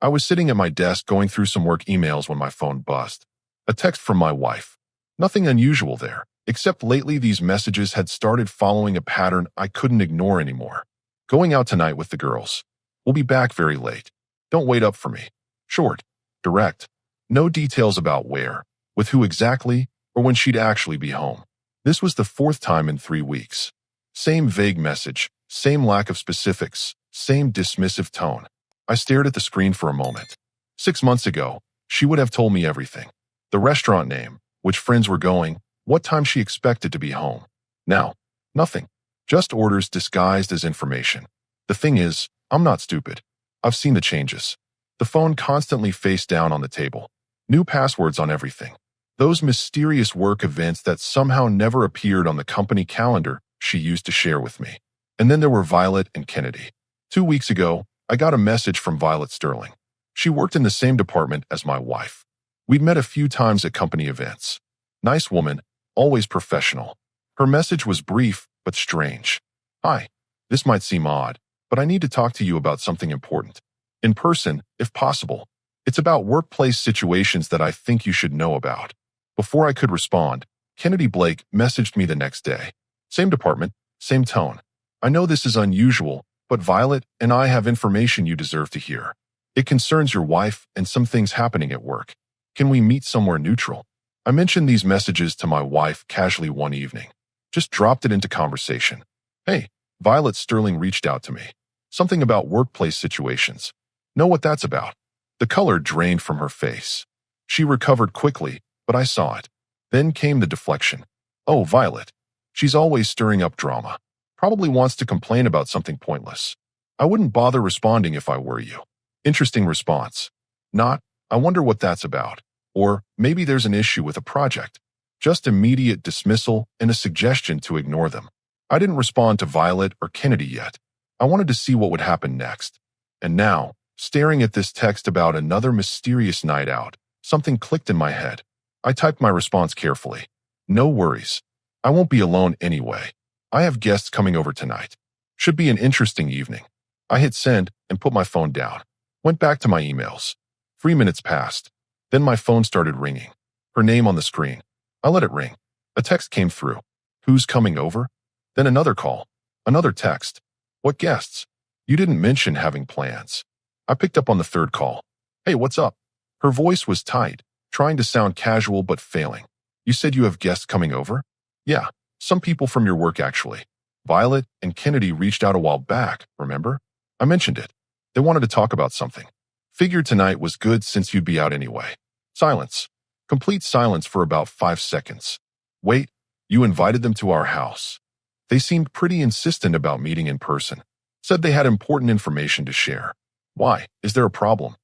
I was sitting at my desk going through some work emails when my phone buzzed. A text from my wife. Nothing unusual there, except lately these messages had started following a pattern I couldn't ignore anymore. Going out tonight with the girls. We'll be back very late. Don't wait up for me. Short. Direct. No details about where, with who exactly, or when she'd actually be home. This was the fourth time in 3 weeks. Same vague message, same lack of specifics, same dismissive tone. I stared at the screen for a moment. 6 months ago, she would have told me everything. The restaurant name, which friends were going, what time she expected to be home. Now, nothing. Just orders disguised as information. The thing is, I'm not stupid. I've seen the changes. The phone constantly face down on the table. New passwords on everything. Those mysterious work events that somehow never appeared on the company calendar she used to share with me. And then there were Violet and Kennedy. 2 weeks ago, I got a message from Violet Sterling. She worked in the same department as my wife. We'd met a few times at company events. Nice woman, always professional. Her message was brief, but strange. Hi, this might seem odd, but I need to talk to you about something important. In person, if possible. It's about workplace situations that I think you should know about. Before I could respond, Kennedy Blake messaged me the next day. Same department, same tone. I know this is unusual, but Violet and I have information you deserve to hear. It concerns your wife and some things happening at work. Can we meet somewhere neutral? I mentioned these messages to my wife casually one evening. Just dropped it into conversation. Hey, Violet Sterling reached out to me. Something about workplace situations. Know what that's about? The color drained from her face. She recovered quickly, but I saw it. Then came the deflection. Oh, Violet. She's always stirring up drama. Probably wants to complain about something pointless. I wouldn't bother responding if I were you. Interesting response. Not, I wonder what that's about. Or, maybe there's an issue with a project. Just immediate dismissal and a suggestion to ignore them. I didn't respond to Violet or Kennedy yet. I wanted to see what would happen next. And now, staring at this text about another mysterious night out, something clicked in my head. I typed my response carefully. No worries. I won't be alone anyway. I have guests coming over tonight. Should be an interesting evening. I hit send and put my phone down. Went back to my emails. 3 minutes passed. Then my phone started ringing. Her name on the screen. I let it ring. A text came through. Who's coming over? Then another call. Another text. What guests? You didn't mention having plans. I picked up on the third call. Hey, what's up? Her voice was tight, trying to sound casual but failing. You said you have guests coming over? Yeah, some people from your work actually. Violet and Kennedy reached out a while back, remember? I mentioned it. They wanted to talk about something. Figured tonight was good since you'd be out anyway. Silence. Complete silence for about 5 seconds. Wait, you invited them to our house. They seemed pretty insistent about meeting in person. Said they had important information to share. Why? Is there a problem?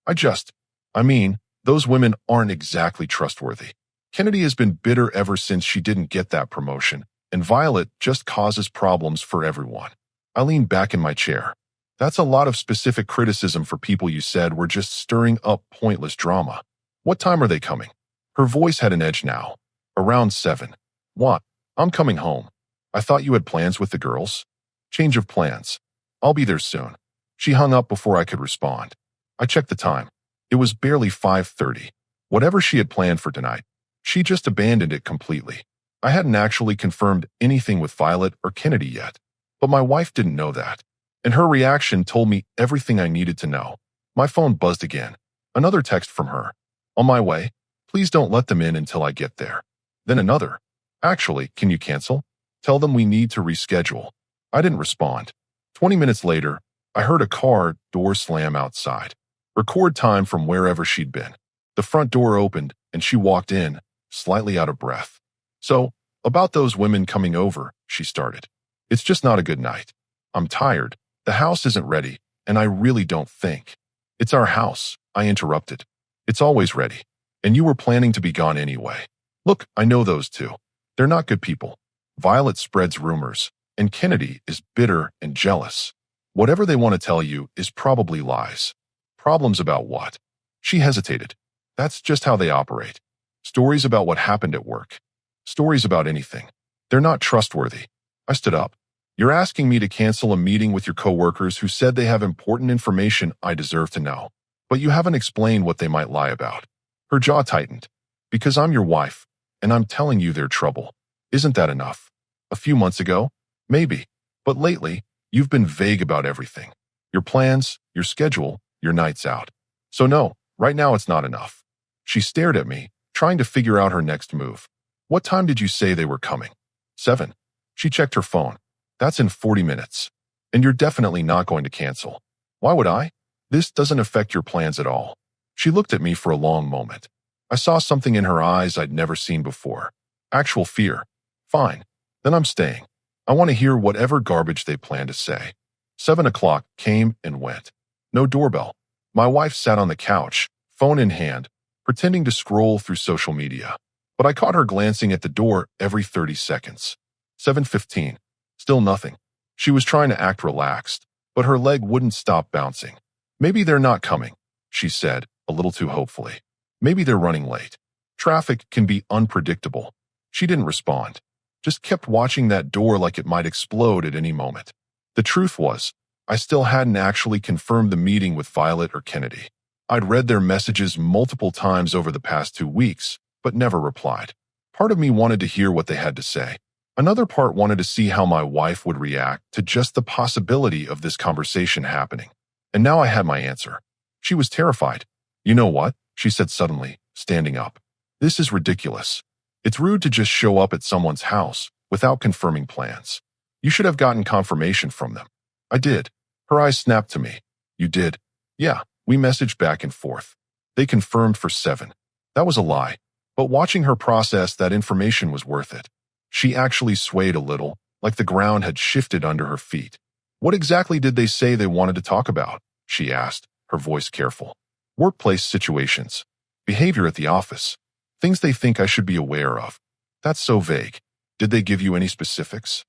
I mean, those women aren't exactly trustworthy. Kennedy has been bitter ever since she didn't get that promotion, and Violet just causes problems for everyone. I leaned back in my chair. That's a lot of specific criticism for people you said were just stirring up pointless drama. What time are they coming? Her voice had an edge now. Around 7. What? I'm coming home. I thought you had plans with the girls. Change of plans. I'll be there soon. She hung up before I could respond. I checked the time. It was barely 5:30. Whatever she had planned for tonight, she just abandoned it completely. I hadn't actually confirmed anything with Violet or Kennedy yet, but my wife didn't know that, and her reaction told me everything I needed to know. My phone buzzed again. Another text from her. On my way. Please don't let them in until I get there. Then another. Actually, can you cancel? Tell them we need to reschedule. I didn't respond. 20 minutes later, I heard a car door slam outside. Record time from wherever she'd been. The front door opened, and she walked in, slightly out of breath. So, about those women coming over, she started. It's just not a good night. I'm tired. The house isn't ready, and I really don't think. It's our house, I interrupted. It's always ready. And you were planning to be gone anyway. Look, I know those two. They're not good people. Violet spreads rumors, and Kennedy is bitter and jealous. Whatever they want to tell you is probably lies. Problems about what? She hesitated. That's just how they operate. Stories about what happened at work. Stories about anything. They're not trustworthy. I stood up. You're asking me to cancel a meeting with your coworkers who said they have important information I deserve to know. But you haven't explained what they might lie about. Her jaw tightened. Because I'm your wife, and I'm telling you they're trouble. Isn't that enough? A few months ago? Maybe. But lately, you've been vague about everything. Your plans, your schedule, your nights out. So no, right now it's not enough. She stared at me, trying to figure out her next move. What time did you say they were coming? 7. She checked her phone. That's in 40 minutes. And you're definitely not going to cancel. Why would I? This doesn't affect your plans at all. She looked at me for a long moment. I saw something in her eyes I'd never seen before. Actual fear. Fine. Then I'm staying. I want to hear whatever garbage they plan to say. 7 o'clock came and went. No doorbell. My wife sat on the couch, phone in hand, pretending to scroll through social media. But I caught her glancing at the door every 30 seconds. 7:15. Still nothing. She was trying to act relaxed, but her leg wouldn't stop bouncing. Maybe they're not coming, she said, a little too hopefully. Maybe they're running late. Traffic can be unpredictable. She didn't respond. Just kept watching that door like it might explode at any moment. The truth was, I still hadn't actually confirmed the meeting with Violet or Kennedy. I'd read their messages multiple times over the past 2 weeks, but never replied. Part of me wanted to hear what they had to say. Another part wanted to see how my wife would react to just the possibility of this conversation happening. And now I had my answer. She was terrified. You know what? She said suddenly, standing up. This is ridiculous. It's rude to just show up at someone's house without confirming plans. You should have gotten confirmation from them. I did. Her eyes snapped to me. You did? Yeah, we messaged back and forth. They confirmed for 7. That was a lie. But watching her process that information was worth it. She actually swayed a little, like the ground had shifted under her feet. What exactly did they say they wanted to talk about? She asked, her voice careful. Workplace situations. Behavior at the office. Things they think I should be aware of. That's so vague. Did they give you any specifics?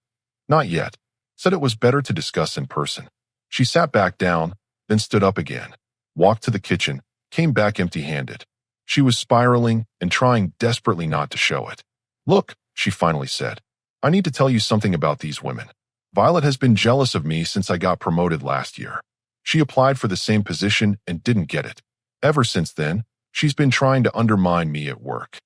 Not yet. Said it was better to discuss in person. She sat back down, then stood up again. Walked to the kitchen, came back empty-handed. She was spiraling and trying desperately not to show it. Look, she finally said. I need to tell you something about these women. Violet has been jealous of me since I got promoted last year. She applied for the same position and didn't get it. Ever since then, she's been trying to undermine me at work.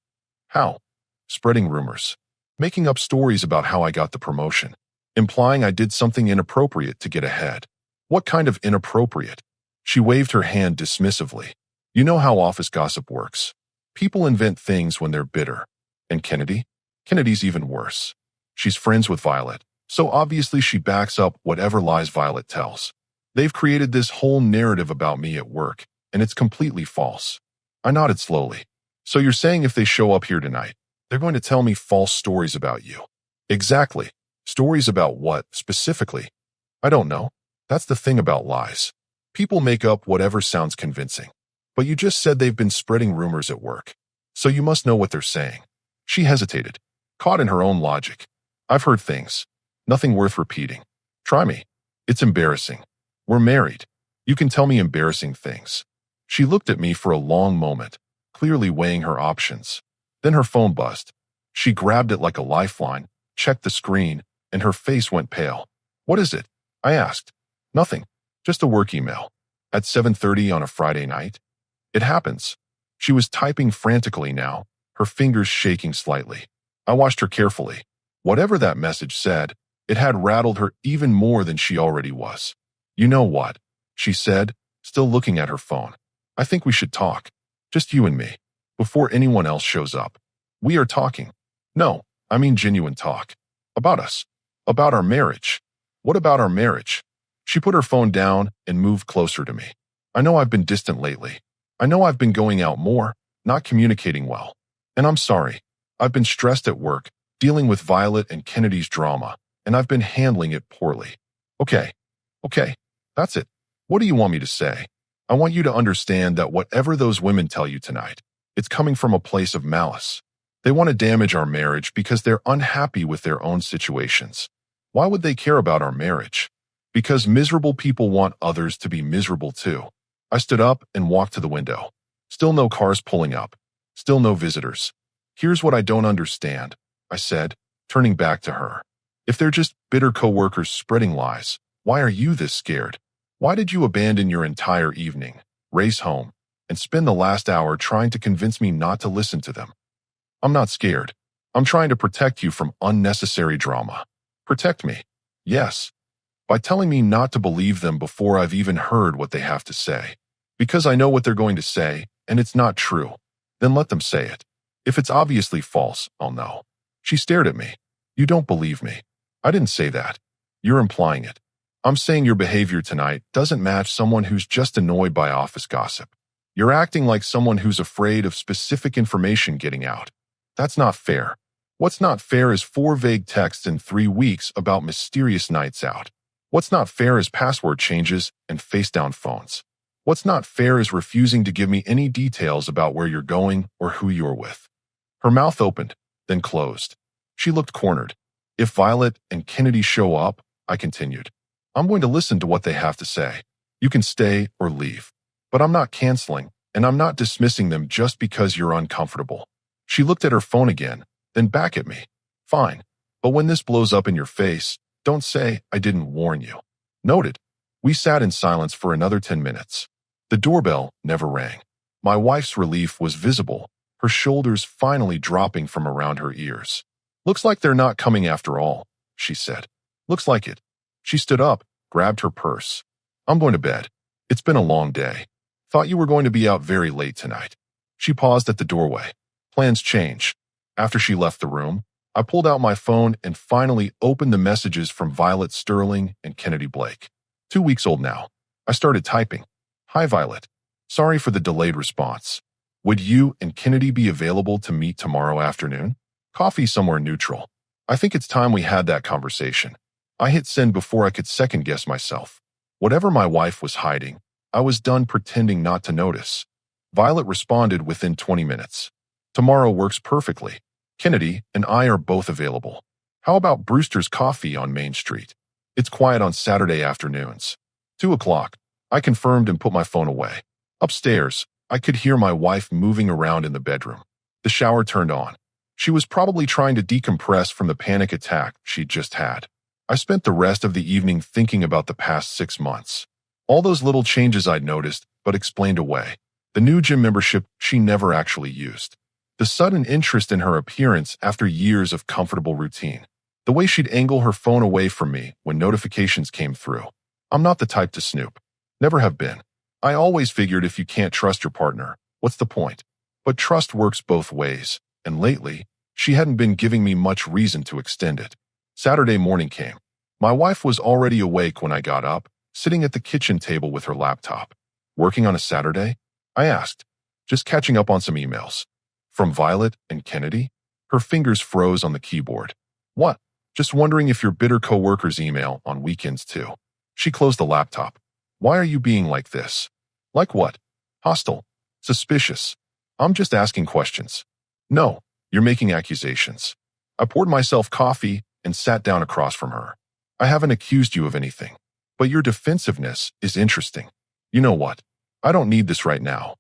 How? Spreading rumors. Making up stories about how I got the promotion. Implying I did something inappropriate to get ahead. What kind of inappropriate? She waved her hand dismissively. You know how office gossip works. People invent things when they're bitter. And Kennedy? Kennedy's even worse. She's friends with Violet, so obviously she backs up whatever lies Violet tells. They've created this whole narrative about me at work, and it's completely false. I nodded slowly. So you're saying if they show up here tonight, they're going to tell me false stories about you? Exactly. Stories about what, specifically? I don't know. That's the thing about lies. People make up whatever sounds convincing. But you just said they've been spreading rumors at work. So you must know what they're saying. She hesitated, caught in her own logic. I've heard things. Nothing worth repeating. Try me. It's embarrassing. We're married. You can tell me embarrassing things. She looked at me for a long moment, clearly weighing her options. Then her phone buzzed. She grabbed it like a lifeline, checked the screen, and her face went pale. What is it? I asked. Nothing. Just a work email. At 7:30 on a Friday night? It happens. She was typing frantically now, her fingers shaking slightly. I watched her carefully. Whatever that message said, it had rattled her even more than she already was. You know what? She said, still looking at her phone. I think we should talk. Just you and me. Before anyone else shows up. We are talking. No, I mean genuine talk. About us. About our marriage. What about our marriage? She put her phone down and moved closer to me. I know I've been distant lately. I know I've been going out more, not communicating well. And I'm sorry. I've been stressed at work, dealing with Violet and Kennedy's drama, and I've been handling it poorly. Okay. That's it. What do you want me to say? I want you to understand that whatever those women tell you tonight, it's coming from a place of malice. They want to damage our marriage because they're unhappy with their own situations. Why would they care about our marriage? Because miserable people want others to be miserable too. I stood up and walked to the window. Still no cars pulling up. Still no visitors. Here's what I don't understand, I said, turning back to her. If they're just bitter coworkers spreading lies, why are you this scared? Why did you abandon your entire evening? race home, and spend the last hour trying to convince me not to listen to them. I'm not scared. I'm trying to protect you from unnecessary drama. Protect me. Yes. By telling me not to believe them before I've even heard what they have to say. Because I know what they're going to say, and it's not true. Then let them say it. If it's obviously false, I'll know. She stared at me. You don't believe me. I didn't say that. You're implying it. I'm saying your behavior tonight doesn't match someone who's just annoyed by office gossip. You're acting like someone who's afraid of specific information getting out. That's not fair. What's not fair is 4 vague texts in 3 weeks about mysterious nights out. What's not fair is password changes and face-down phones. What's not fair is refusing to give me any details about where you're going or who you're with. Her mouth opened, then closed. She looked cornered. If Violet and Kennedy show up, I continued, I'm going to listen to what they have to say. You can stay or leave. But I'm not canceling, and I'm not dismissing them just because you're uncomfortable. She looked at her phone again, then back at me. Fine. But when this blows up in your face, don't say I didn't warn you. Noted. We sat in silence for another 10 minutes. The doorbell never rang. My wife's relief was visible, her shoulders finally dropping from around her ears. Looks like they're not coming after all, she said. Looks like it. She stood up, grabbed her purse. I'm going to bed. It's been a long day. Thought you were going to be out very late tonight. She paused at the doorway. Plans change. After she left the room, I pulled out my phone and finally opened the messages from Violet Sterling and Kennedy Blake. 2 weeks old now. I started typing. Hi, Violet. Sorry for the delayed response. Would you and Kennedy be available to meet tomorrow afternoon? Coffee somewhere neutral. I think it's time we had that conversation. I hit send before I could second-guess myself. Whatever my wife was hiding, I was done pretending not to notice. Violet responded within 20 minutes. Tomorrow works perfectly. Kennedy and I are both available. How about Brewster's Coffee on Main Street? It's quiet on Saturday afternoons. 2 o'clock. I confirmed and put my phone away. Upstairs, I could hear my wife moving around in the bedroom. The shower turned on. She was probably trying to decompress from the panic attack she'd just had. I spent the rest of the evening thinking about the past 6 months. All those little changes I'd noticed, but explained away. The new gym membership she never actually used. The sudden interest in her appearance after years of comfortable routine. The way she'd angle her phone away from me when notifications came through. I'm not the type to snoop. Never have been. I always figured if you can't trust your partner, what's the point? But trust works both ways, and lately, she hadn't been giving me much reason to extend it. Saturday morning came. My wife was already awake when I got up, sitting at the kitchen table with her laptop. Working on a Saturday? I asked. Just catching up on some emails. From Violet and Kennedy? Her fingers froze on the keyboard. What? Just wondering if your bitter coworkers email on weekends too. She closed the laptop. Why are you being like this? Like what? Hostile? Suspicious? I'm just asking questions. No, you're making accusations. I poured myself coffee and sat down across from her. I haven't accused you of anything, but your defensiveness is interesting. You know what? I don't need this right now.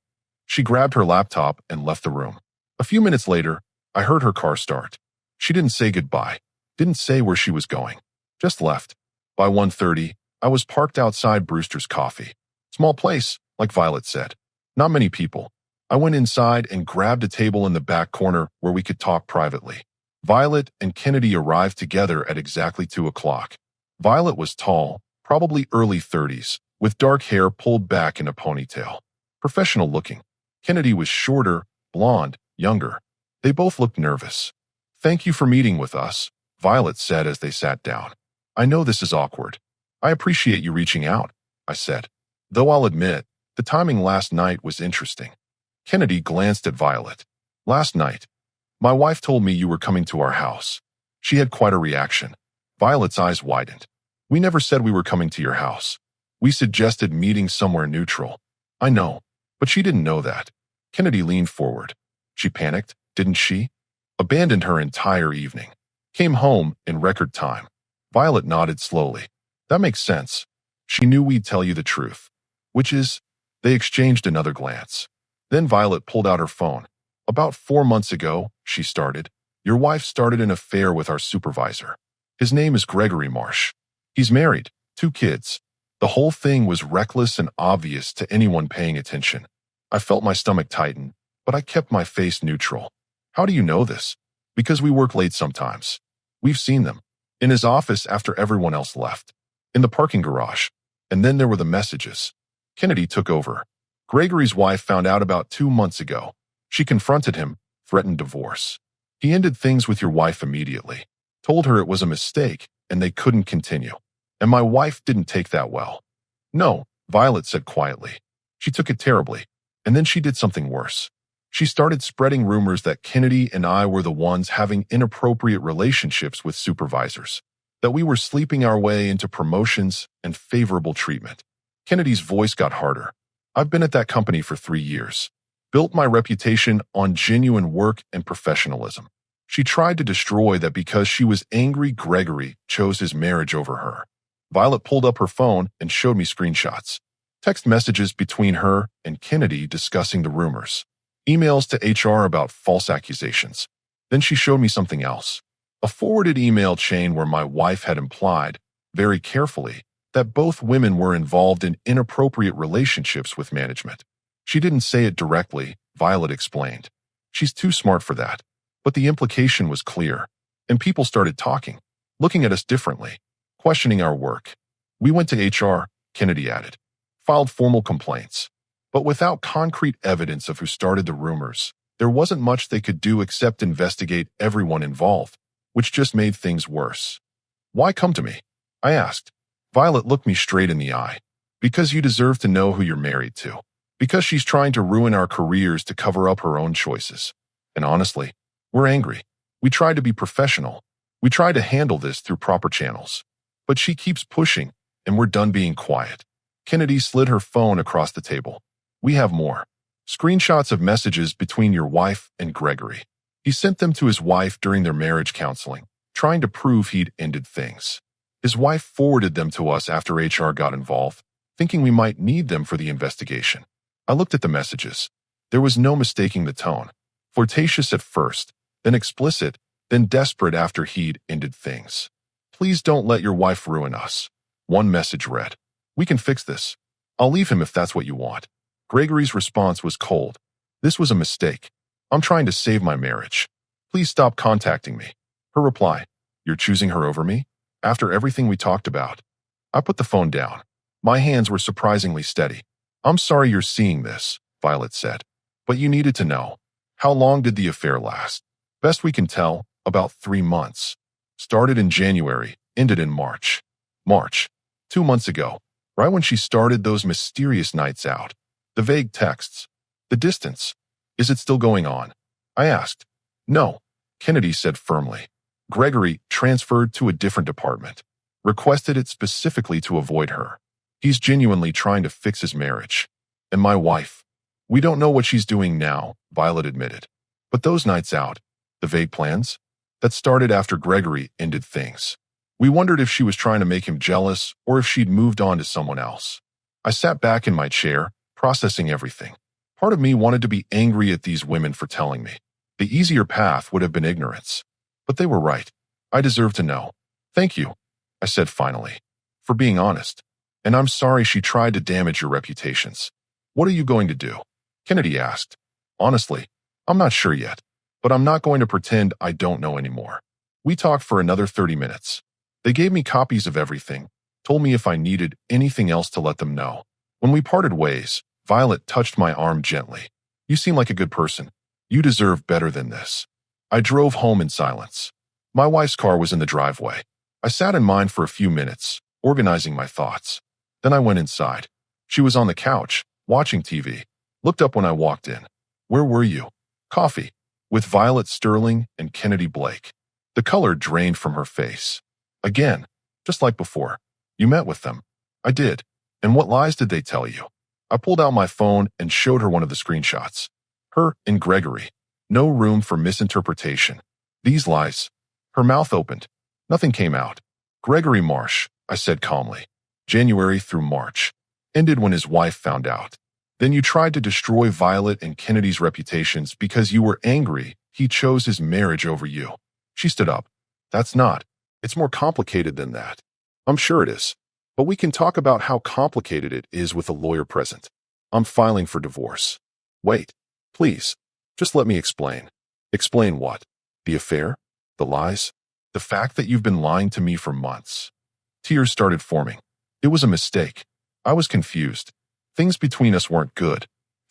She grabbed her laptop and left the room. A few minutes later, I heard her car start. She didn't say goodbye, didn't say where she was going, just left. By 1:30, I was parked outside Brewster's Coffee. Small place, like Violet said. Not many people. I went inside and grabbed a table in the back corner where we could talk privately. Violet and Kennedy arrived together at exactly 2 o'clock. Violet was tall, probably early 30s, with dark hair pulled back in a ponytail. Professional looking. Kennedy was shorter, blonde, younger. They both looked nervous. Thank you for meeting with us, Violet said as they sat down. I know this is awkward. I appreciate you reaching out, I said. Though I'll admit, the timing last night was interesting. Kennedy glanced at Violet. Last night. My wife told me you were coming to our house. She had quite a reaction. Violet's eyes widened. We never said we were coming to your house. We suggested meeting somewhere neutral. I know, but she didn't know that. Kennedy leaned forward. She panicked, didn't she? Abandoned her entire evening. Came home in record time. Violet nodded slowly. That makes sense. She knew we'd tell you the truth. Which is, they exchanged another glance. Then Violet pulled out her phone. About 4 months ago, she started. Your wife started an affair with our supervisor. His name is Gregory Marsh. He's married, 2 kids. The whole thing was reckless and obvious to anyone paying attention. I felt my stomach tighten, but I kept my face neutral. How do you know this? Because we work late sometimes. We've seen them. In his office after everyone else left. In the parking garage. And then there were the messages. Kennedy took over. Gregory's wife found out about 2 months ago. She confronted him, threatened divorce. He ended things with your wife immediately. Told her it was a mistake and they couldn't continue. And my wife didn't take that well. No, Violet said quietly. She took it terribly. And then she did something worse. She started spreading rumors that Kennedy and I were the ones having inappropriate relationships with supervisors. That we were sleeping our way into promotions and favorable treatment. Kennedy's voice got harder. I've been at that company for 3 years. Built my reputation on genuine work and professionalism. She tried to destroy that because she was angry Gregory chose his marriage over her. Violet pulled up her phone and showed me screenshots. Text messages between her and Kennedy discussing the rumors. Emails to HR about false accusations. Then she showed me something else. A forwarded email chain where my wife had implied, very carefully, that both women were involved in inappropriate relationships with management. She didn't say it directly, Violet explained. She's too smart for that. But the implication was clear. And people started talking, looking at us differently, questioning our work. We went to HR, Kennedy added. Filed formal complaints. But without concrete evidence of who started the rumors, there wasn't much they could do except investigate everyone involved, which just made things worse. Why come to me? I asked. Violet looked me straight in the eye. Because you deserve to know who you're married to. Because she's trying to ruin our careers to cover up her own choices. And honestly, we're angry. We tried to be professional. We tried to handle this through proper channels. But she keeps pushing, and we're done being quiet. Kennedy slid her phone across the table. We have more. Screenshots of messages between your wife and Gregory. He sent them to his wife during their marriage counseling, trying to prove he'd ended things. His wife forwarded them to us after HR got involved, thinking we might need them for the investigation. I looked at the messages. There was no mistaking the tone. Flirtatious at first, then explicit, then desperate after he'd ended things. Please don't let your wife ruin us. One message read. We can fix this. I'll leave him if that's what you want. Gregory's response was cold. This was a mistake. I'm trying to save my marriage. Please stop contacting me. Her reply. You're choosing her over me? After everything we talked about. I put the phone down. My hands were surprisingly steady. I'm sorry you're seeing this, Violet said. But you needed to know. How long did the affair last? Best we can tell, about 3 months. Started in January, ended in March. March. 2 months ago, right when she started those mysterious nights out. The vague texts. The distance. Is it still going on? I asked. No, Kennedy said firmly. Gregory transferred to a different department. Requested it specifically to avoid her. He's genuinely trying to fix his marriage. And my wife. We don't know what she's doing now, Violet admitted. But those nights out, the vague plans, that started after Gregory ended things. We wondered if she was trying to make him jealous or if she'd moved on to someone else. I sat back in my chair, processing everything. Part of me wanted to be angry at these women for telling me. The easier path would have been ignorance. But they were right. I deserve to know. Thank you, I said finally, for being honest. And I'm sorry she tried to damage your reputations. What are you going to do? Kennedy asked. Honestly, I'm not sure yet, but I'm not going to pretend I don't know anymore. We talked for another 30 minutes. They gave me copies of everything, told me if I needed anything else to let them know. When we parted ways, Violet touched my arm gently. You seem like a good person. You deserve better than this. I drove home in silence. My wife's car was in the driveway. I sat in mine for a few minutes, organizing my thoughts. Then I went inside. She was on the couch, watching TV. Looked up when I walked in. Where were you? Coffee. With Violet Sterling and Kennedy Blake. The color drained from her face. Again, just like before. You met with them. I did. And what lies did they tell you? I pulled out my phone and showed her one of the screenshots. Her and Gregory. No room for misinterpretation. These lies. Her mouth opened. Nothing came out. Gregory Marsh, I said calmly. January through March. Ended when his wife found out. Then you tried to destroy Violet and Kennedy's reputations because you were angry he chose his marriage over you. She stood up. That's not. It's more complicated than that. I'm sure it is. but we can talk about how complicated it is with a lawyer present. I'm filing for divorce. Wait, please, just let me explain. Explain what? The affair? The lies? The fact that you've been lying to me for months. Tears started forming. It was a mistake. I was confused. Things between us weren't good.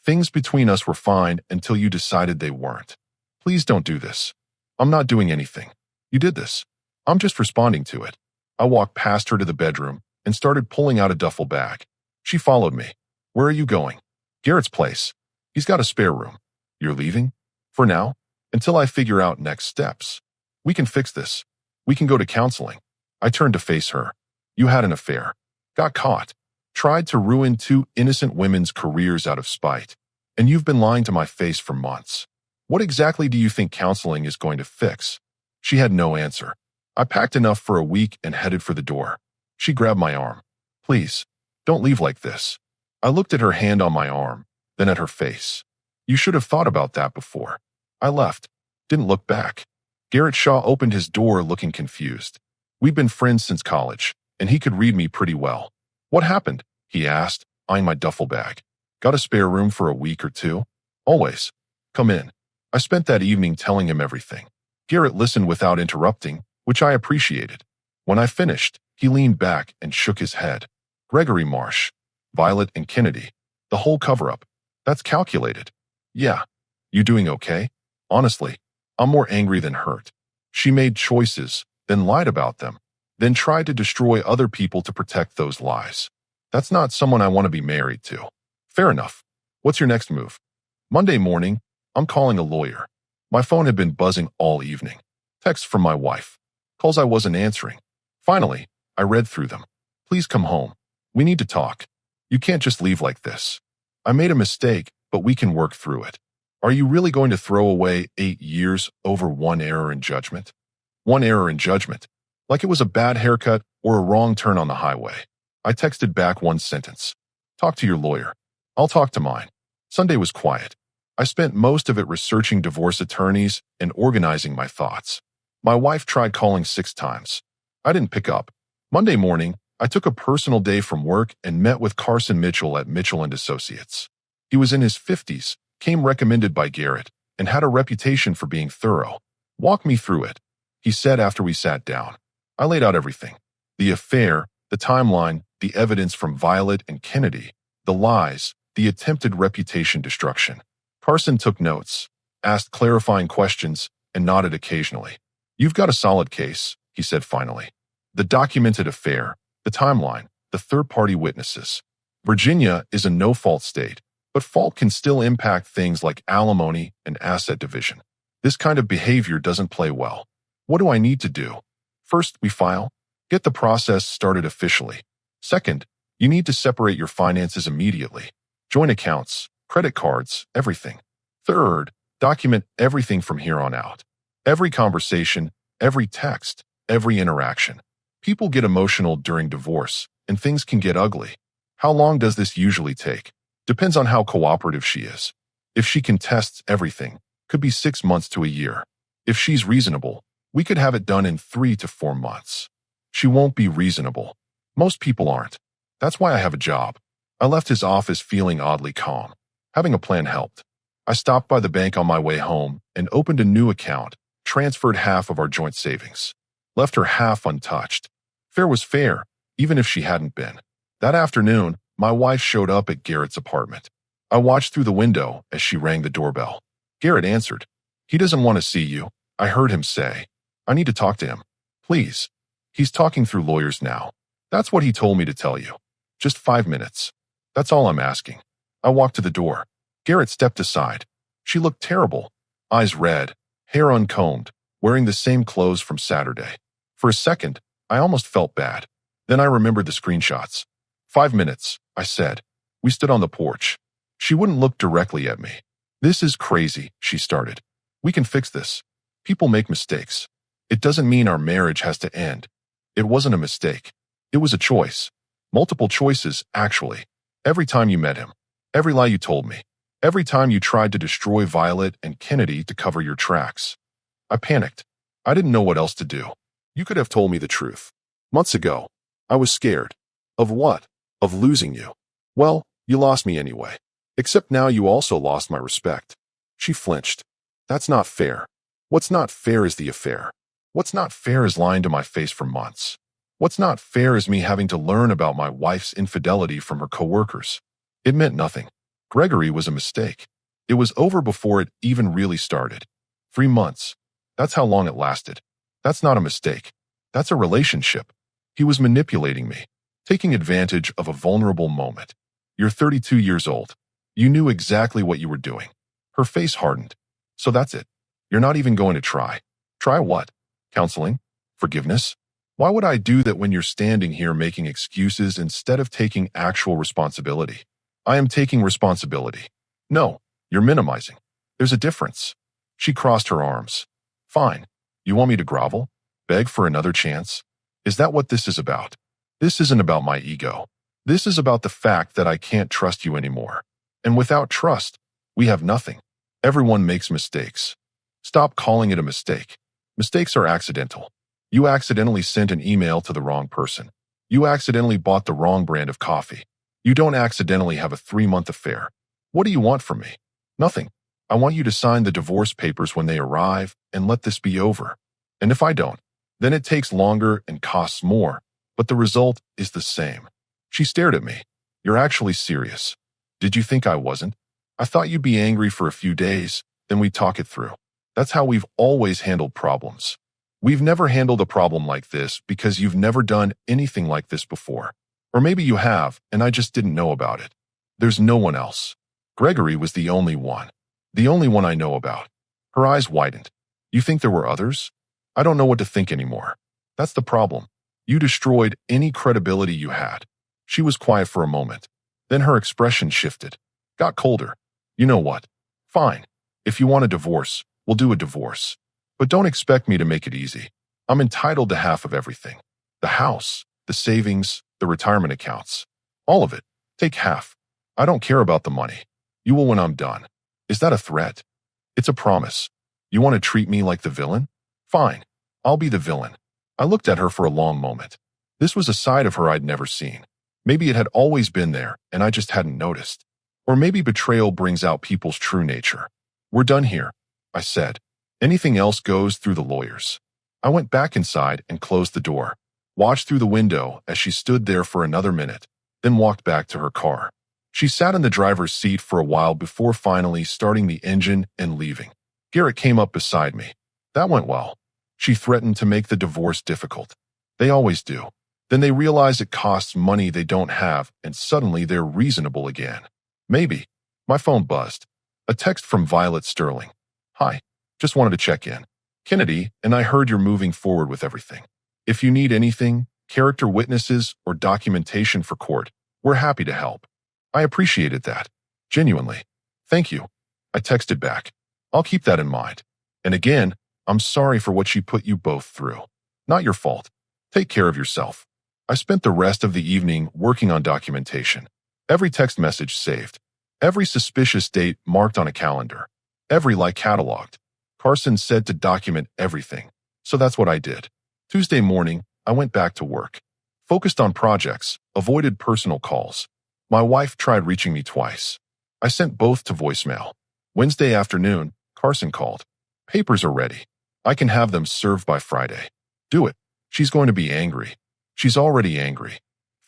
Things between us were fine until you decided they weren't. Please don't do this. I'm not doing anything. You did this. I'm just responding to it. I walked past her to the bedroom and started pulling out a duffel bag. She followed me. Where are you going? Garrett's place. He's got a spare room. You're leaving? For now? Until I figure out next steps. We can fix this. We can go to counseling. I turned to face her. You had an affair. Got caught. Tried to ruin two innocent women's careers out of spite. And you've been lying to my face for months. What exactly do you think counseling is going to fix? She had no answer. I packed enough for a week and headed for the door. She grabbed my arm. Please, don't leave like this. I looked at her hand on my arm, then at her face. You should have thought about that before. I left. Didn't look back. Garrett Shaw opened his door looking confused. We'd been friends since college, and he could read me pretty well. What happened? He asked, eyeing my duffel bag. Got a spare room for a week or two? Always. Come in. I spent that evening telling him everything. Garrett listened without interrupting, which I appreciated. When I finished, he leaned back and shook his head. Gregory Marsh, Violet and Kennedy. The whole cover-up. That's calculated. Yeah. You doing okay? Honestly, I'm more angry than hurt. She made choices, then lied about them, then tried to destroy other people to protect those lies. That's not someone I want to be married to. Fair enough. What's your next move? Monday morning, I'm calling a lawyer. My phone had been buzzing all evening. Texts from my wife. Calls I wasn't answering. Finally, I read through them. Please come home. We need to talk. You can't just leave like this. I made a mistake, but we can work through it. Are you really going to throw away 8 years over one error in judgment? One error in judgment. Like it was a bad haircut or a wrong turn on the highway. I texted back one sentence. Talk to your lawyer. I'll talk to mine. Sunday was quiet. I spent most of it researching divorce attorneys and organizing my thoughts. My wife tried calling 6 times. I didn't pick up. Monday morning, I took a personal day from work and met with Carson Mitchell at Mitchell & Associates. He was in his 50s, came recommended by Garrett, and had a reputation for being thorough. Walk me through it, he said after we sat down. I laid out everything. The affair, the timeline, the evidence from Violet and Kennedy, the lies, the attempted reputation destruction. Carson took notes, asked clarifying questions, and nodded occasionally. You've got a solid case, he said finally. The documented affair, the timeline, the third-party witnesses. Virginia is a no-fault state, but fault can still impact things like alimony and asset division. This kind of behavior doesn't play well. What do I need to do? First, we file. Get the process started officially. Second, you need to separate your finances immediately. Joint accounts, credit cards, everything. Third, document everything from here on out. Every conversation, every text, every interaction. People get emotional during divorce, and things can get ugly. How long does this usually take? Depends on how cooperative she is. If she contests everything, could be 6 months to a year. If she's reasonable, we could have it done in 3 to 4 months. She won't be reasonable. Most people aren't. That's why I have a job. I left his office feeling oddly calm. Having a plan helped. I stopped by the bank on my way home and opened a new account, transferred half of our joint savings. Left her half untouched. Fair was fair, even if she hadn't been. That afternoon, my wife showed up at Garrett's apartment. I watched through the window as she rang the doorbell. Garrett answered. He doesn't want to see you, I heard him say. I need to talk to him. Please. He's talking through lawyers now. That's what he told me to tell you. Just 5 minutes. That's all I'm asking. I walked to the door. Garrett stepped aside. She looked terrible. Eyes red, hair uncombed, wearing the same clothes from Saturday. For a second, I almost felt bad. Then I remembered the screenshots. 5 minutes, I said. We stood on the porch. She wouldn't look directly at me. This is crazy, she started. We can fix this. People make mistakes. It doesn't mean our marriage has to end. It wasn't a mistake. It was a choice. Multiple choices, actually. Every time you met him. Every lie you told me. Every time you tried to destroy Violet and Kennedy to cover your tracks. I panicked. I didn't know what else to do. You could have told me the truth. Months ago. I was scared. Of what? Of losing you. Well, you lost me anyway. Except now you also lost my respect. She flinched. That's not fair. What's not fair is the affair. What's not fair is lying to my face for months. What's not fair is me having to learn about my wife's infidelity from her coworkers. It meant nothing. Gregory was a mistake. It was over before it even really started. 3 months. That's how long it lasted. That's not a mistake. That's a relationship. He was manipulating me, taking advantage of a vulnerable moment. You're 32 years old. You knew exactly what you were doing. Her face hardened. So that's it. You're not even going to try. Try what? Counseling? Forgiveness? Why would I do that when you're standing here making excuses instead of taking actual responsibility? I am taking responsibility. No, you're minimizing. There's a difference. She crossed her arms. Fine. You want me to grovel? Beg for another chance? Is that what this is about? This isn't about my ego. This is about the fact that I can't trust you anymore. And without trust, we have nothing. Everyone makes mistakes. Stop calling it a mistake. Mistakes are accidental. You accidentally sent an email to the wrong person. You accidentally bought the wrong brand of coffee. You don't accidentally have a 3-month affair. What do you want from me? Nothing. I want you to sign the divorce papers when they arrive and let this be over. And if I don't, then it takes longer and costs more, but the result is the same. She stared at me. You're actually serious. Did you think I wasn't? I thought you'd be angry for a few days, then we'd talk it through. That's how we've always handled problems. We've never handled a problem like this because you've never done anything like this before. Or maybe you have, and I just didn't know about it. There's no one else. Gregory was the only one. The only one I know about. Her eyes widened. You think there were others? I don't know what to think anymore. That's the problem. You destroyed any credibility you had. She was quiet for a moment. Then her expression shifted. Got colder. You know what? Fine. If you want a divorce, we'll do a divorce. But don't expect me to make it easy. I'm entitled to half of everything. The house, the savings, the retirement accounts. All of it. Take half. I don't care about the money. You will when I'm done. Is that a threat? It's a promise. You want to treat me like the villain? Fine. I'll be the villain. I looked at her for a long moment. This was a side of her I'd never seen. Maybe it had always been there and I just hadn't noticed. Or maybe betrayal brings out people's true nature. We're done here, I said. Anything else goes through the lawyers. I went back inside and closed the door, watched through the window as she stood there for another minute, then walked back to her car. She sat in the driver's seat for a while before finally starting the engine and leaving. Garrett came up beside me. That went well. She threatened to make the divorce difficult. They always do. Then they realize it costs money they don't have and suddenly they're reasonable again. Maybe. My phone buzzed. A text from Violet Sterling. Hi. Just wanted to check in. Kennedy, and I heard you're moving forward with everything. If you need anything, character witnesses, or documentation for court, we're happy to help. I appreciated that. Genuinely. Thank you. I texted back. I'll keep that in mind. And again, I'm sorry for what she put you both through. Not your fault. Take care of yourself. I spent the rest of the evening working on documentation. Every text message saved. Every suspicious date marked on a calendar. Every like cataloged. Carson said to document everything. So that's what I did. Tuesday morning, I went back to work. Focused on projects, avoided personal calls. My wife tried reaching me twice. I sent both to voicemail. Wednesday afternoon, Carson called. Papers are ready. I can have them served by Friday. Do it. She's going to be angry. She's already angry.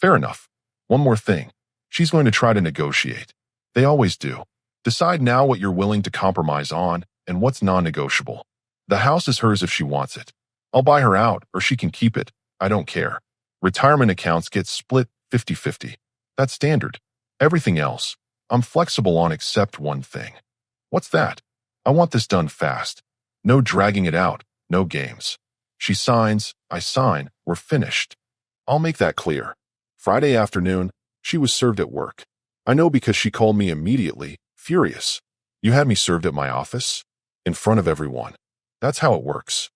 Fair enough. One more thing. She's going to try to negotiate. They always do. Decide now what you're willing to compromise on and what's non-negotiable. The house is hers if she wants it. I'll buy her out or she can keep it. I don't care. Retirement accounts get split 50-50. That's standard. Everything else, I'm flexible on except one thing. What's that? I want this done fast. No dragging it out, no games. She signs, I sign, we're finished. I'll make that clear. Friday afternoon, she was served at work. I know because she called me immediately, furious. You had me served at my office? In front of everyone. That's how it works.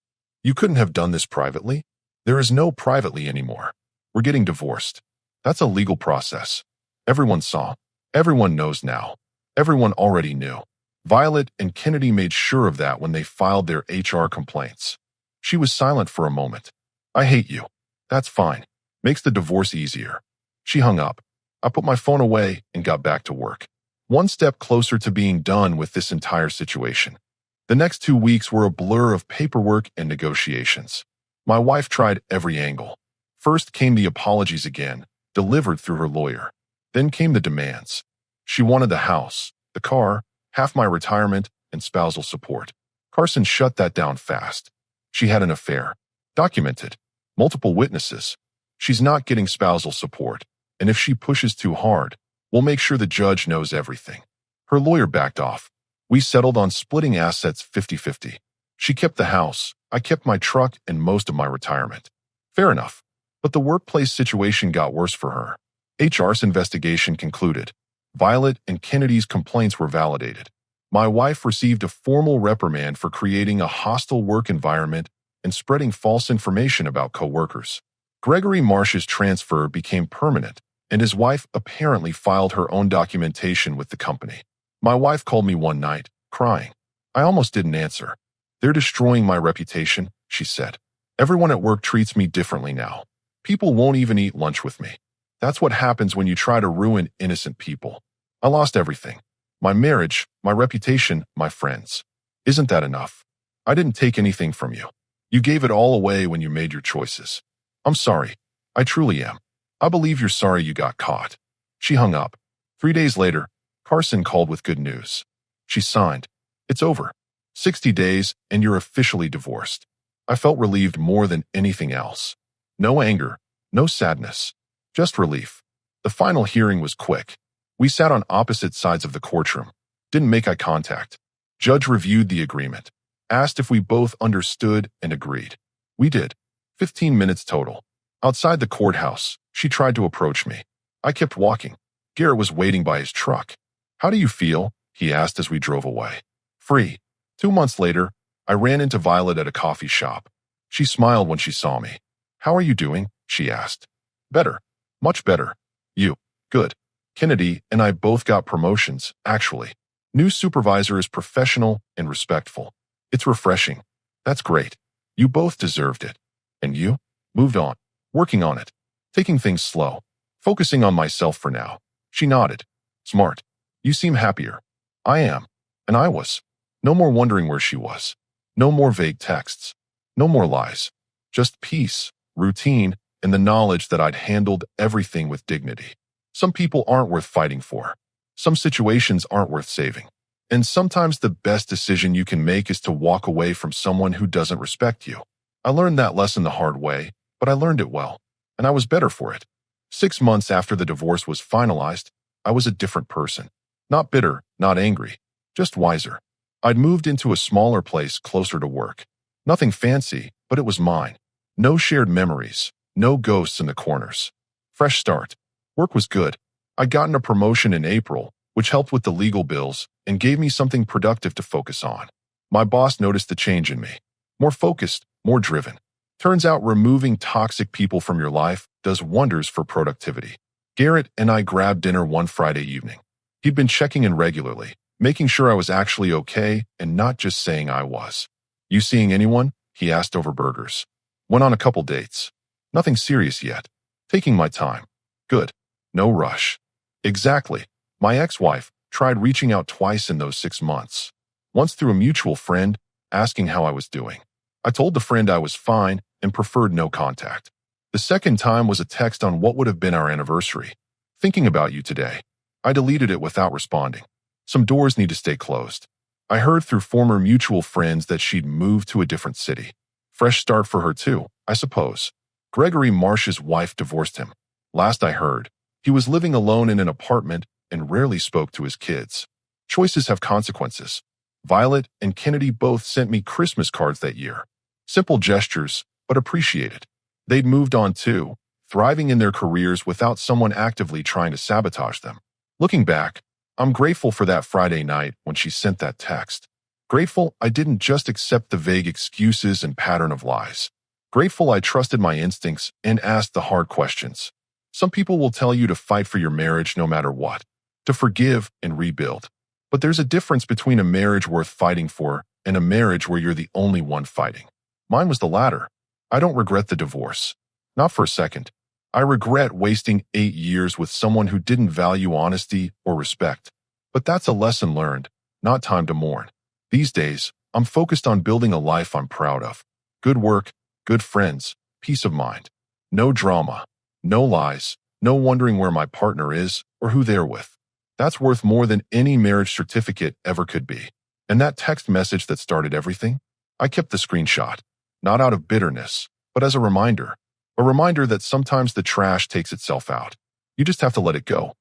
You couldn't have done this privately? There is no privately anymore. We're getting divorced. That's a legal process. Everyone saw. Everyone knows now. Everyone already knew. Violet and Kennedy made sure of that when they filed their HR complaints. She was silent for a moment. I hate you. That's fine. Makes the divorce easier. She hung up. I put my phone away and got back to work. One step closer to being done with this entire situation. The next 2 weeks were a blur of paperwork and negotiations. My wife tried every angle. First came the apologies again, delivered through her lawyer. Then came the demands. She wanted the house, the car, half my retirement, and spousal support. Carson shut that down fast. She had an affair. Documented. Multiple witnesses. She's not getting spousal support, and if she pushes too hard, we'll make sure the judge knows everything. Her lawyer backed off. We settled on splitting assets 50-50. She kept the house, I kept my truck and most of my retirement. Fair enough. But the workplace situation got worse for her. HR's investigation concluded. Violet and Kennedy's complaints were validated. My wife received a formal reprimand for creating a hostile work environment and spreading false information about coworkers. Gregory Marsh's transfer became permanent, and his wife apparently filed her own documentation with the company. My wife called me one night, crying. I almost didn't answer. They're destroying my reputation, she said. Everyone at work treats me differently now. People won't even eat lunch with me. That's what happens when you try to ruin innocent people. I lost everything. My marriage, my reputation, my friends. Isn't that enough? I didn't take anything from you. You gave it all away when you made your choices. I'm sorry. I truly am. I believe you're sorry you got caught. She hung up. 3 days later, Carson called with good news. She signed. It's over. 60 days and you're officially divorced. I felt relieved more than anything else. No anger, no sadness, just relief. The final hearing was quick. We sat on opposite sides of the courtroom, didn't make eye contact. Judge reviewed the agreement, asked if we both understood and agreed. We did. 15 minutes total. Outside the courthouse, she tried to approach me. I kept walking. Garrett was waiting by his truck. How do you feel? He asked as we drove away. Free. 2 months later, I ran into Violet at a coffee shop. She smiled when she saw me. How are you doing? She asked. Better. Much better. You. Good. Kennedy and I both got promotions, actually. New supervisor is professional and respectful. It's refreshing. That's great. You both deserved it. And you? Moved on. Working on it. Taking things slow. Focusing on myself for now. She nodded. Smart. You seem happier. I am. And I was. No more wondering where she was. No more vague texts. No more lies. Just peace, routine, and the knowledge that I'd handled everything with dignity. Some people aren't worth fighting for. Some situations aren't worth saving. And sometimes the best decision you can make is to walk away from someone who doesn't respect you. I learned that lesson the hard way, but I learned it well, and I was better for it. 6 months after the divorce was finalized, I was a different person. Not bitter, not angry, just wiser. I'd moved into a smaller place closer to work. Nothing fancy, but it was mine. No shared memories, no ghosts in the corners. Fresh start. Work was good. I'd gotten a promotion in April, which helped with the legal bills and gave me something productive to focus on. My boss noticed the change in me. More focused, more driven. Turns out removing toxic people from your life does wonders for productivity. Garrett and I grabbed dinner one Friday evening. He'd been checking in regularly, making sure I was actually okay and not just saying I was. You seeing anyone? He asked over burgers. Went on a couple dates. Nothing serious yet. Taking my time. Good. No rush. Exactly. My ex-wife tried reaching out twice in those 6 months. Once through a mutual friend, asking how I was doing. I told the friend I was fine and preferred no contact. The second time was a text on what would have been our anniversary. Thinking about you today. I deleted it without responding. Some doors need to stay closed. I heard through former mutual friends that she'd moved to a different city. Fresh start for her too, I suppose. Gregory Marsh's wife divorced him. Last I heard, he was living alone in an apartment and rarely spoke to his kids. Choices have consequences. Violet and Kennedy both sent me Christmas cards that year. Simple gestures, but appreciated. They'd moved on too, thriving in their careers without someone actively trying to sabotage them. Looking back, I'm grateful for that Friday night when she sent that text. Grateful I didn't just accept the vague excuses and pattern of lies. Grateful I trusted my instincts and asked the hard questions. Some people will tell you to fight for your marriage no matter what, to forgive and rebuild. But there's a difference between a marriage worth fighting for and a marriage where you're the only one fighting. Mine was the latter. I don't regret the divorce. Not for a second. I regret wasting 8 years with someone who didn't value honesty or respect. But that's a lesson learned, not time to mourn. These days, I'm focused on building a life I'm proud of. Good work, good friends, peace of mind. No drama, no lies, no wondering where my partner is or who they're with. That's worth more than any marriage certificate ever could be. And that text message that started everything? I kept the screenshot, not out of bitterness, but as a reminder that sometimes the trash takes itself out. You just have to let it go.